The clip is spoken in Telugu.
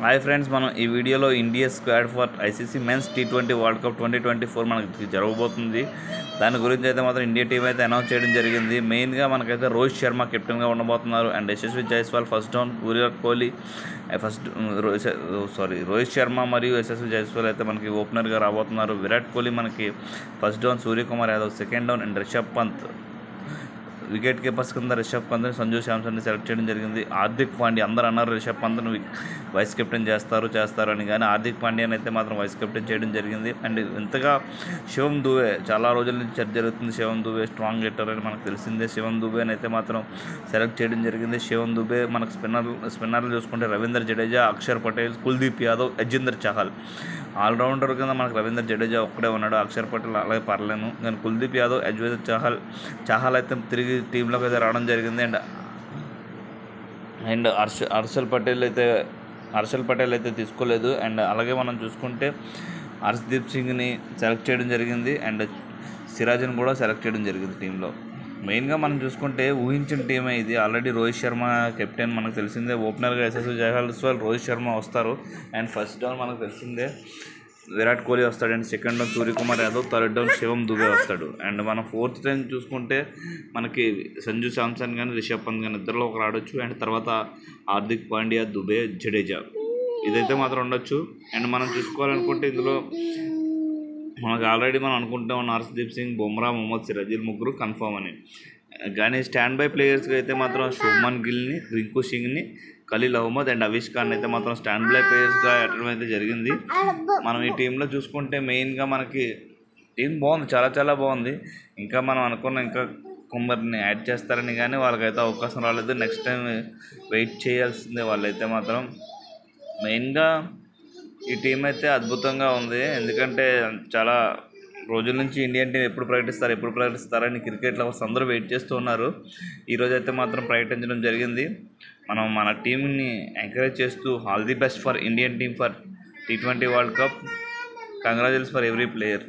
హాయ్ ఫ్రెండ్స్, మనం ఈ వీడియోలో India squad for ICC men's T20 world cup 2024 మనకి జరగబోతుంది. దాని గురించి అయితే మాత్రం ఇండియా టీం అయితే అనౌన్స్ చేయడం జరిగింది. మెయిన్గా మనకైతే రోహిత్ శర్మ కెప్టెన్గా ఉండబోతున్నారు. And Yashasvi Jaiswal first down, Virat Kohli Rohit Sharma మరియు యశస్వి జైస్వాల్ అయితే మనకి ఓపెనర్గా రాబోతున్నారు. విరాట్ కోహ్లీ మనకి first down, Suryakumar Yadav second down, and Rishabh Pant wicket keepers కింద రిషబ్ పంత్ని, సంజు శాంసన్ని సెలెక్ట్ చేయడం జరిగింది. హార్దిక్ పాండ్యా, అందరూ అన్నారు రిషబ్ పంత్ను వైస్ కెప్టెన్ చేస్తారు అని, కానీ హార్దిక్ పాండ్యాని అయితే మాత్రం వైస్ కెప్టెన్ చేయడం జరిగింది. అండ్ ఇంతగా శివం దుబే, చాలా రోజుల నుంచి చర్చ జరుగుతుంది. శివం దుబే స్ట్రాంగ్ హిట్టర్ అని మనకు తెలిసిందే. శివం దుబేని అయితే మాత్రం సెలెక్ట్ చేయడం జరిగింది. శివం దుబే మనకు స్పిన్నర్లు చూసుకుంటే రవీంద్ర జడేజా, అక్షర్ పటేల్, కుల్దీప్ యాదవ్, యజ్వేంద్ర చహల్. ఆల్రౌండర్ కింద మనకు రవీంద్ర జడేజా ఒక్కడే ఉన్నాడు. అక్షర్ పటేల్ అలాగే పర్లేను, కానీ కుల్దీప్ యాదవ్, యజ్వేంద్ర చహల్ అయితే తిరిగి టీంలోకి అయితే రావడం జరిగింది. అండ్ హర్షల్ పటేల్ అయితే తీసుకోలేదు. అండ్ అలాగే మనం చూసుకుంటే హర్షదీప్ సింగ్ని సెలెక్ట్ చేయడం జరిగింది. అండ్ సిరాజ్ని కూడా సెలెక్ట్ చేయడం జరిగింది టీంలో. మెయిన్గా మనం చూసుకుంటే ఊహించిన టీమే ఇది. ఆల్రెడీ రోహిత్ శర్మ కెప్టెన్ మనకు తెలిసిందే. ఓపెనర్గా యశస్వి జైస్వాల్, రోహిత్ శర్మ వస్తారు. అండ్ ఫస్ట్ డౌన్ మనకు తెలిసిందే విరాట్ కోహ్లీ వస్తాడు. And second down Suryakumar Yadav, third down Shivam Dube వస్తాడు. అండ్ మనం ఫోర్త్ టైం చూసుకుంటే మనకి సంజు శాంసన్ కానీ రిషబ్ పంత్ కానీ ఇద్దరిలో ఒకరు ఆడొచ్చు. అండ్ తర్వాత హార్దిక్ పాండ్యా, దుబే, జడేజా ఇదైతే మాత్రం ఉండొచ్చు. అండ్ మనం చూసుకోవాలనుకుంటే ఇందులో మనకు ఆల్రెడీ మనం అనుకుంటూ ఉన్న హర్షదీప్ సింగ్, బుమ్రా, మొహమ్మద్ సిరాజ్ ముగ్గురు కన్ఫర్మ్ అని. కానీ స్టాండ్ బై ప్లేయర్స్గా అయితే మాత్రం శుభ్మన్ గిల్ని, రింకు సింగ్ని, ఖలీల్ అహ్మద్ అండ్ అవిష్ ఖాన్ అయితే మాత్రం స్టాండ్ బై ప్లేయర్స్గా ఎట్టడం అయితే జరిగింది. మనం ఈ టీంలో చూసుకుంటే మెయిన్గా మనకి టీం బాగుంది, చాలా బాగుంది. ఇంకా మనం అనుకున్న ఇంకా కొందరిని యాడ్ చేస్తారని, కానీ వాళ్ళకైతే అవకాశం రాలేదు. నెక్స్ట్ టైం వెయిట్ చేయాల్సిందే వాళ్ళైతే మాత్రం. మెయిన్గా ఈ టీం అయితే అద్భుతంగా ఉంది. ఎందుకంటే చాలా రోజుల నుంచి ఇండియన్ టీం ఎప్పుడు ప్రకటిస్తారని క్రికెట్ లవర్స్ అందరూ వెయిట్ చేస్తూ ఉన్నారు. ఈరోజు అయితే మాత్రం ప్రకటించడం జరిగింది. మనం మన టీంని ఎంకరేజ్ చేస్తూ all the best for Indian team for T20 world cup. Congratulations for every player.